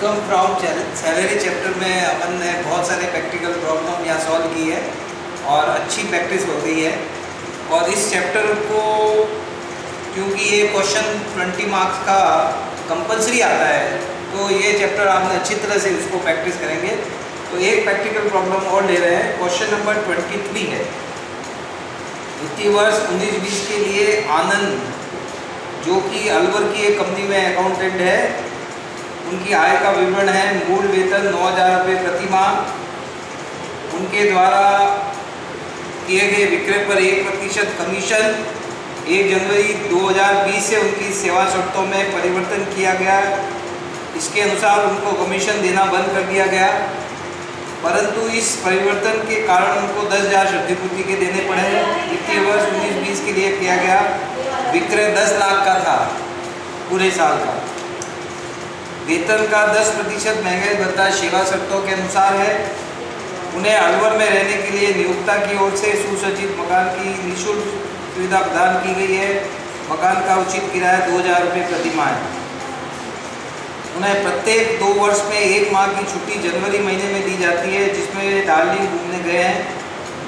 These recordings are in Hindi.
इनकम फ्रॉम सैलरी चैप्टर में अपन ने बहुत सारे प्रैक्टिकल प्रॉब्लम यहाँ सॉल्व की है और अच्छी प्रैक्टिस हो गई है। और इस चैप्टर को क्योंकि ये क्वेश्चन 20 मार्क्स का कंपलसरी आता है, तो ये चैप्टर आपने अच्छी तरह से इसको प्रैक्टिस करेंगे। तो एक प्रैक्टिकल प्रॉब्लम और ले रहे हैं, क्वेश्चन नंबर 23 है। वित्तीय वर्ष 19-20 के लिए आनंद, जो कि अलवर की एक कंपनी में अकाउंटेंट है, उनकी आय का विवरण है। मूल वेतन 9,000 रुपये प्रति माह। उनके द्वारा किए गए विक्रय पर 1% कमीशन 1 जनवरी 2020 से उनकी सेवा शर्तों में परिवर्तन किया गया। इसके अनुसार उनको कमीशन देना बंद कर दिया गया, परंतु इस परिवर्तन के कारण उनको 10,000 क्षतिपूर्ति के देने पड़े। वित्तीय वर्ष 19-20 के लिए किया गया विक्रय 10 लाख का था पूरे साल का। वेतन का 10% महंगाई भत्ता सेवा शर्तों के अनुसार है। उन्हें अलवर में रहने के लिए नियोक्ता की ओर से सुसज्जित मकान की निःशुल्क सुविधा प्रदान की गई है। मकान का उचित किराया 2,000 रुपये प्रति माह है। उन्हें प्रत्येक 2 वर्ष में 1 माह की छुट्टी जनवरी महीने में दी जाती है, जिसमें वे दार्जिलिंग घूमने गए हैं।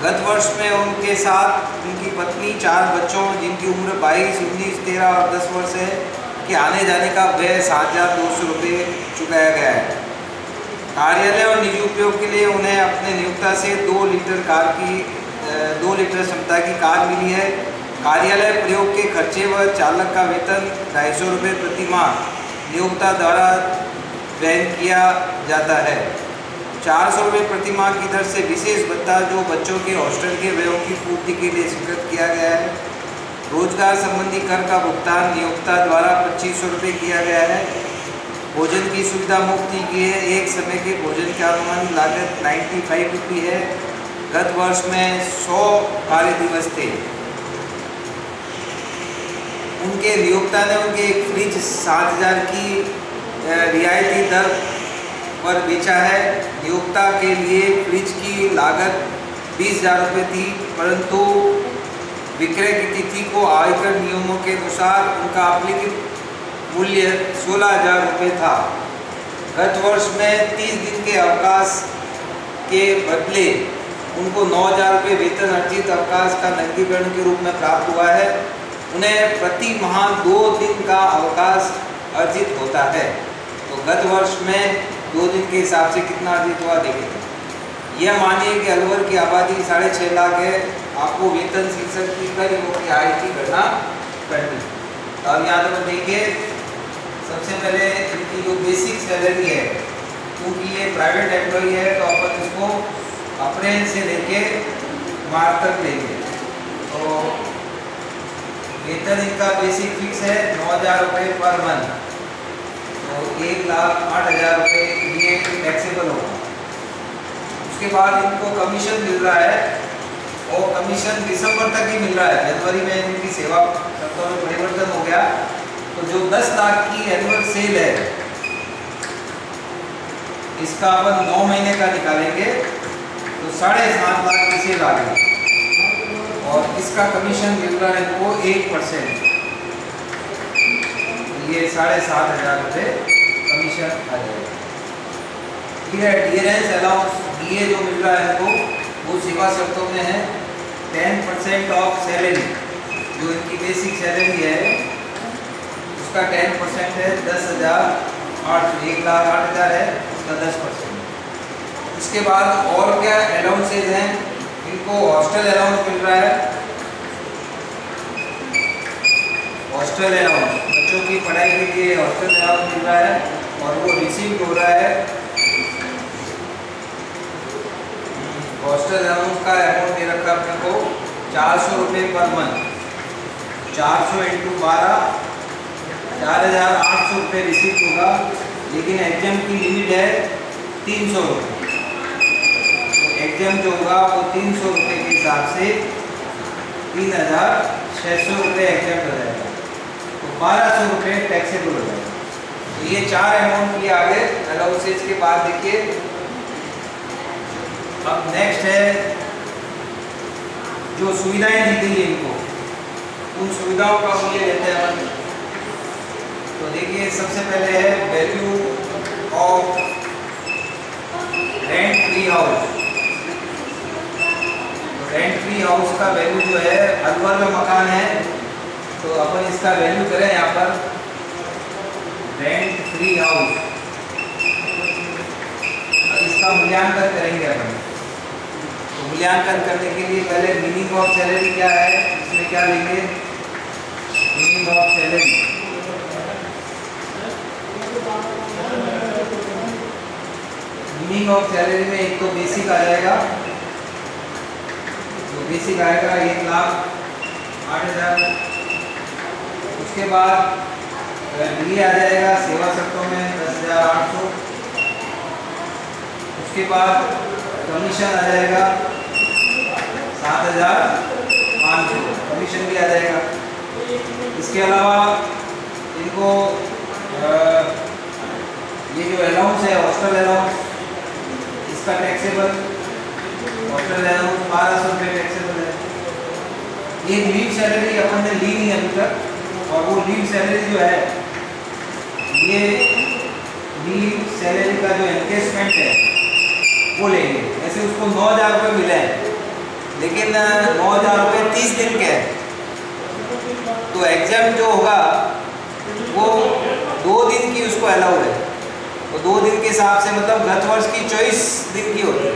गत वर्ष में उनके साथ उनकी पत्नी 4 बच्चों, जिनकी उम्र 22, 19, 13 और 10 वर्ष है, के आने जाने का व्यय 7,200 रुपये चुकाया गया है। कार्यालय और निजी उपयोग के लिए उन्हें अपने नियोक्ता से 2 लीटर क्षमता की कार मिली है। कार्यालय प्रयोग के खर्चे व चालक का वेतन 250 रुपये प्रति माह नियोक्ता द्वारा वहन किया जाता है। 400 रुपये प्रति माह की दर से विशेष भत्ता, जो बच्चों के हॉस्टल के व्ययों की पूर्ति के लिए स्वीकृत किया गया है। रोजगार संबंधी कर का भुगतान नियोक्ता द्वारा 2,500 रुपये किया गया है। भोजन की सुविधा मुफ्त की है। एक समय के भोजन की अनुमानित लागत 95 रुपये है। गत वर्ष में 100 कार्य दिवस थे। उनके नियोक्ता ने उनके एक फ्रिज 7,000 की रियायती दर पर बेचा है। नियोक्ता के लिए फ्रिज की लागत 20,000 रुपये थी, परंतु विक्रय की तिथि को आयकर नियमों के अनुसार उनका अप्लिखित मूल्य 16,000 रुपये था। गत वर्ष में 30 दिन के अवकाश के बदले उनको 9,000 रुपये वेतन अर्जित अवकाश का नकदीकरण के रूप में प्राप्त हुआ है। उन्हें प्रति माह 2 दिन का अवकाश अर्जित होता है। तो गत वर्ष में 2 दिन के हिसाब से कितना अर्जित हुआ देखेंगे। यह मानिए कि अलवर की आबादी 6.5 लाख है। आपको वेतन शीर्षक की कर की आय की गणना करनी। अब यहाँ पर देखिए, सबसे पहले इनकी जो बेसिक सैलरी है, क्योंकि ये प्राइवेट एम्प्लॉई है तो अपन इसको अप्रैल से लेके मार्च तक लेंगे। तो वेतन इनका बेसिक फिक्स है 9,000 रुपये पर मंथ, तो 1,08,000 रुपये ये टैक्सेबल होगा। उसके बाद इनको कमीशन मिल रहा है, और कमीशन दिसंबर तक ही मिल रहा है। जनवरी में इनकी सेवा शर्तों में परिवर्तन हो गया, तो जो 10 लाख की एनुअल सेल है, इसका अपन 9 महीने का निकालेंगे तो 7.5 लाख की सेल आ गई, और इसका कमीशन मिल रहा है इनको 1%। ये 7,500 रुपये कमीशन आ जाएगा। ठीक है। डियरेंस अलाउंस DA जो मिल रहा है वो सेवा शर्तों में है 10% ऑफ सैलरी। जो इनकी बेसिक सैलरी है उसका 10% है 10,800, 1,08,000 है, उसका 10%। उसके बाद और क्या अलाउंसेज हैं, इनको हॉस्टल अलाउंस मिल रहा है। हॉस्टल अलाउंस, बच्चों की पढ़ाई के लिए हॉस्टल अलाउंस मिल रहा है, और वो रिसीव हो रहा है। हॉस्टल अलाउंस का अमाउंट दे रखा अपने को 400 रुपये पर मंथ। 400 × 12, 4,800 रुपये रिसीव होगा, लेकिन एग्जाम की लिमिट है 300 रुपये। एग्जाम जो होगा वो 300 रुपये के हिसाब से 3,600 रुपये एग्जाम हो जाएगा, तो 1,200 रुपये टैक्सेबल हो जाएगा। तो ये 4 अमाउंट किए आगे अलाउंसेज के बाद। देखिए अब नेक्स्ट है जो सुविधाएं दी गई है इनको, उन सुविधाओं का मूल्य लेते हैं। तो देखिए सबसे पहले है value of rent free house. Rent free house का वैल्यू जो है, अलवर में मकान है तो अपन इसका वैल्यू करें यहाँ पर रेंट फ्री हाउस। अब इसका मूल्यांकन करेंगे अपन। तो मूल्यांकन करने के लिए पहले मीनिंग ऑफ सैलरी क्या है, इसमें क्या लेंगे, meaning of salary. Meaning of salary में एक तो बेसिक आ जाएगा, तो बेसिक आएगा 1,08,000। उसके बाद ये आ जाएगा सेवा शर्तों में 10,800। उसके बाद कमीशन आ जाएगा 7,500, कमीशन भी आ जाएगा। इसके अलावा इनको ये जो अलाउंस है, हॉस्टल अलाउंस, इसका टैक्सेबल, हॉस्टल अलाउंस 1,200 रुपये टैक्सेबल है। ये लीव सैलरी अपन ने ली नहीं अभी तक, और वो लीव सैलरी जो है, ये लीव सैलरी का जो एनकेसमेंट है वो लेंगे। ऐसे उसको 9,000 रुपये मिले हैं, लेकिन 9,000 रुपये 30 दिन के हैं, तो एग्जाम जो होगा वो 2 दिन की उसको अलाउड है। तो 2 दिन के हिसाब से मतलब गत वर्ष की 24 दिन की होती है,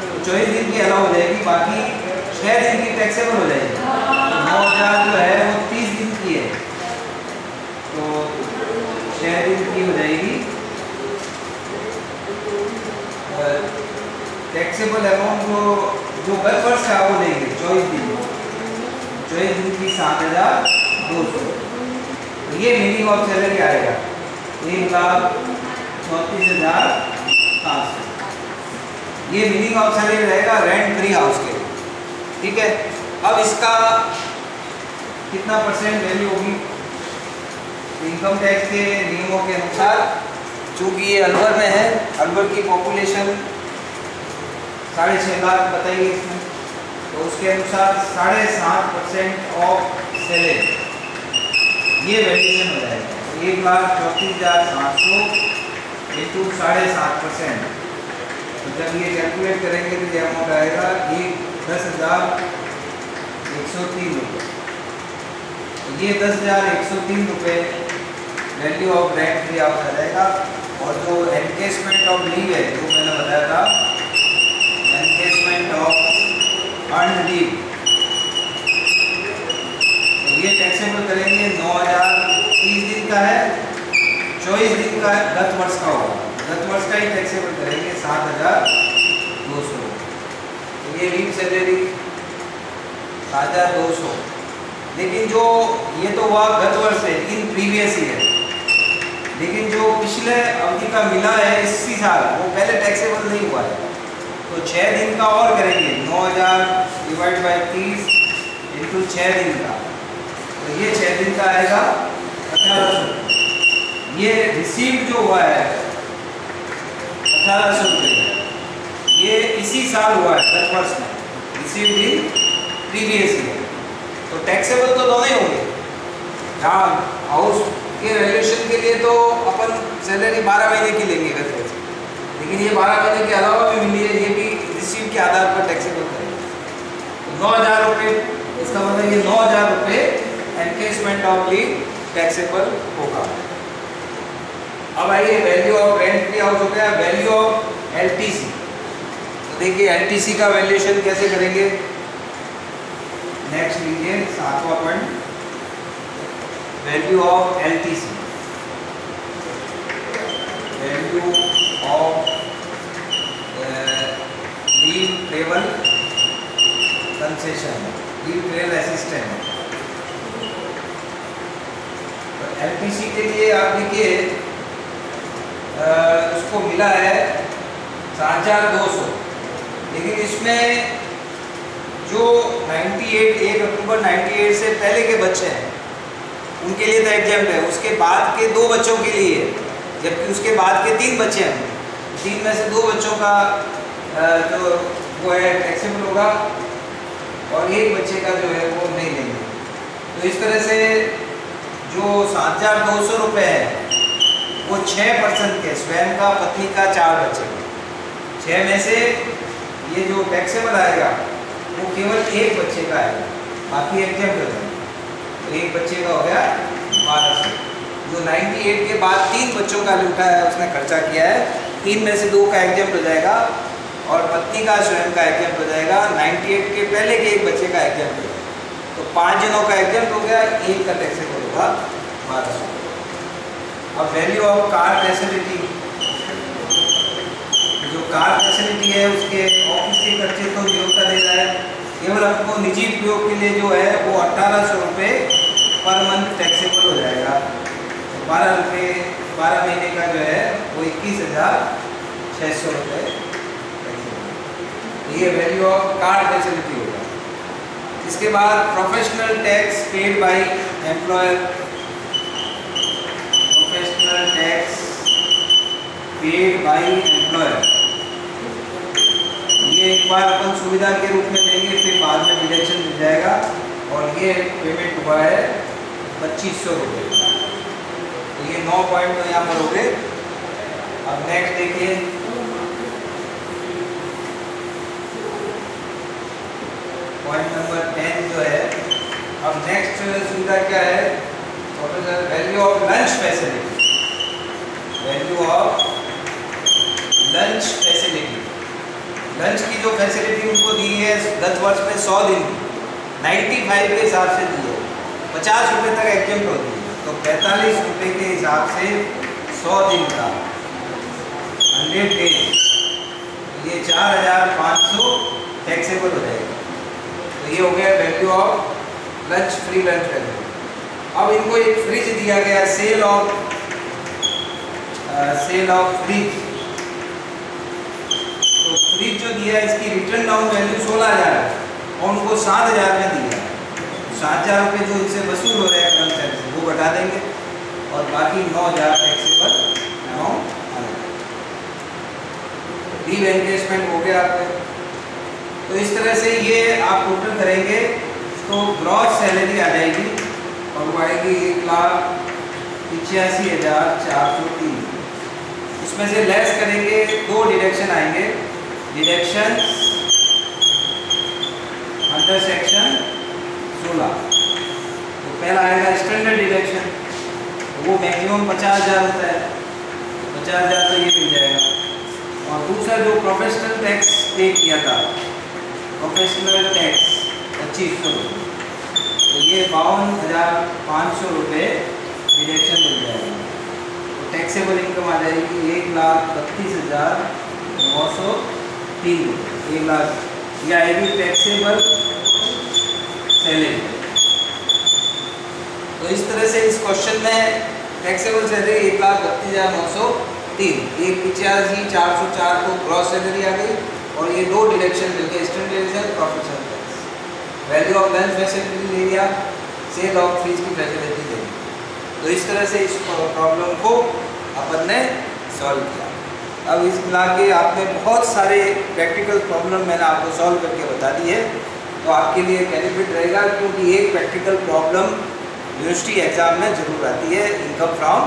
तो 24 दिन की अलाउ हो जाएगी, बाकी 6 दिन की टैक्सेबल हो जाएगी। तो 9,000 जो है वो 30 दिन की है, तो 6 दिन की हो जाएगी। टैक्सेबल अमाउंट जो गत वर्ष है वो लेंगे 24 दिन की 7,200। ये मीनिंग ऑफ सैलरी आएगा 1,34,700। ये मीनिंग ऑफ सैलरी रहेगा रेंट फ्री हाउस के लिए, ठीक है। अब इसका कितना परसेंट वैल्यू होगी, इनकम टैक्स के नियमों के अनुसार, चूँकि ये अलवर में है, अलवर की पॉपुलेशन 6.5 लाख बताइए इसमें, तो उसके अनुसार 7.5% ऑफ सैलरी ये वैल्यूएशन हो जाएगा 1,34,700 इंटू 7.5%। तो जब ये कैलकुलेट करेंगे तो ये अमाउंट आएगा 10,103 रुपये। तो ये 10,103 रुपये value of rent free house आ जाएगा। और जो एनकेसमेंट ऑफ लीव है, जो मैंने बताया था, एनकेसमेंट ऑफ अर्न लीव, तो ये टैक्सेबल करेंगे 9,000 30 दिन का है, 24 दिन का गत वर्ष का होगा, गत वर्ष का ही टैक्सेबल करेंगे 7,200। तो ये लीव सैलरी 7,200, लेकिन जो ये तो हुआ गत वर्ष है, इन प्रीवियस ईयर, लेकिन जो पिछले अवधि का मिला है इसी साल, वो पहले टैक्सेबल नहीं हुआ है। तो 6 दिन का और करेंगे, 9,000 डिवाइड बाई 30 इंटू 6 दिन का, तो ये 6 दिन का आएगा 1,800। ये रिसीव जो हुआ है 1,800 रुपये, ये इसी साल हुआ है गत वर्ष में, रिसीव इन प्रीवियस ईयर। तो टैक्सेबल तो दोनों ही होंगे। जहाँ हाउस के वैल्यूएशन के लिए तो अपन सैलरी 12 महीने की लेंगे गत वर्ष, लेकिन ये 12 महीने के अलावा भी मिली है, ये भी रिसीव के आधार पर टैक्सेबल करेंगे। तो 9,000 रुपये, इसका मतलब ये 9,000 रुपये एनकेसमेंट ऑफ लीव टैक्सेबल होगा। अब आइए value of rent free house हो गया, वैल्यू ऑफ एलटीसी। तो देखिए एलटीसी का वैल्यूएशन कैसे करेंगे, नेक्स्ट लीजिए 7वां point, value of LTC, value of leave travel concession, leave travel assistant. तो एलटीसी के लिए आप देखिए उसको मिला है 7,200, लेकिन इसमें जो 1 अक्टूबर 98 से पहले के बच्चे हैं उनके लिए तो एग्जाम्प्ट है, उसके बाद के 2 बच्चों के लिए, जबकि उसके बाद के 3 बच्चे हैं, 3 में से 2 बच्चों का जो वो है टैक्सेबल होगा और 1 बच्चे का जो है वो नहीं लेंगे। तो इस तरह से जो 7,200 रुपये है वो 6% के स्वयं का, पत्नी का, 4 बच्चे का। 6 में से ये जो टैक्सेबल आएगा वो केवल 1 बच्चे का आएगा, बाकी एग्जाम्प्ट हो जाएगा। तो 1 बच्चे का हो गया 1200। जो 98 के बाद 3 बच्चों का उठाया है, उसने खर्चा किया है, 3 में से 2 का एग्जाम्प्ट हो जाएगा और पत्नी का स्वयं का एग्जाम्प्ट हो जाएगा। 98 के पहले के 1 बच्चे का एग्जाम्प्ट हो जाएगा। तो 5 जनों का एग्जाम्प्ट हो गया, 1 का टैक्सेबल होगा 1200। अब वैल्यू ऑफ कार फैसिलिटी, जो कार फैसिलिटी है उसके ऑफिस के खर्चे तो नियोक्ता दे रहा है, केवल आपको निजी उपयोग के लिए जो है वो 1800 रुपये पर मंथ टैक्सेबल हो जाएगा। तो 12 रुपये 12 महीने का जो है वो 21,600 रुपये टैक्सेबल। ये वैल्यू ऑफ कार फैसिलिटी होगा। इसके बाद professional tax paid by employer, professional tax paid by employer, ये एक बार अपन सुविधा के रूप में देंगे, फिर बाद में डिडक्शन मिल जाएगा। और ये पेमेंट हुआ है 2500 रुपये। तो ये 9 पॉइंट तो यहाँ पर हो गए। अब नेक्स्ट देखिए, पॉइंट नंबर 10 जो है। अब नेक्स्ट सुविधा क्या है? Value of lunch facility, value of lunch facility. Lunch की जो फैसिलिटी उनको दी है 10 वर्ष में 100 दिन, 95 के हिसाब से दी है, 50 रुपये तक एग्जाम्प्ट होती है। तो 45 रुपये के हिसाब से 100 दिन का 100 डेज, ये 4500 टैक्सेबल हो जाएगा। तो ये हो गया value of lunch, free lunch value. अब इनको एक फ्रिज दिया गया, सेल ऑफ फ्रिज। तो फ्रिज जो दिया है इसकी रिटर्न डाउन वैल्यू 16,000 है और उनको 7,000 में दिया है। 7,000 रुपये जो इनसे वसूल हो रहे हैं कर्मचारी से वो घटा देंगे और बाकी 9,000 टैक्सेबल अमाउंट आएगा। लीव एनकेजमेंट हो गया आपका। तो इस तरह से ये आप टोटल करेंगे तो ग्रॉस सैलरी आ जाएगी और वो आएगी 1,85,403। उसमें से लेस करेंगे, 2 डिडक्शन आएंगे, डिडक्शन अंडर सेक्शन 16। तो पहला आएगा स्टैंडर्ड डिडक्शन, तो वो मैक्सिमम 50,000 होता है, 50,000 तो ये मिल जाएगा। और दूसरा जो प्रोफेशनल टैक्स पे किया था, प्रोफेशनल टैक्स 2500 रुपये, तो ये 52,500 रुपये डिडक्शन मिल जाएगा। तो टैक्सेबल इनकम आ जाएगी 1,32,903 रुपये, 1 लाख। यह आएगी टैक्सेबल सैलरी। तो इस तरह से इस क्वेश्चन में टैक्सेबल सैलरी 1,32,903, 1,85,404 को ग्रॉस सैलरी आ गई और ये 2 डिडक्शन मिलके standard deduction, professional tax. Value of lunch facility ले लिया, सेल ऑफ फ्रिज की फैसिलिटी ले ली। तो इस तरह से इस प्रॉब्लम को अपन ने सॉल्व किया। अब इस मिला के आपने बहुत सारे प्रैक्टिकल प्रॉब्लम मैंने आपको सॉल्व करके बता दी है, तो आपके लिए बेनिफिट रहेगा, क्योंकि एक प्रैक्टिकल प्रॉब्लम यूनिवर्सिटी एग्ज़ाम में जरूर आती है, इनकम फ्रॉम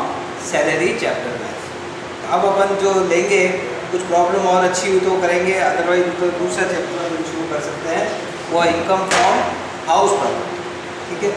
सैलरी चैप्टर में। अब अपन जो लेंगे कुछ प्रॉब्लम और अच्छी हुई तो करेंगे, अदरवाइज तो दूसरा चैप्टर में शुरू कर सकते हैं, वो इनकम फ्रॉम हाउस प्रॉपर्टी। ठीक है।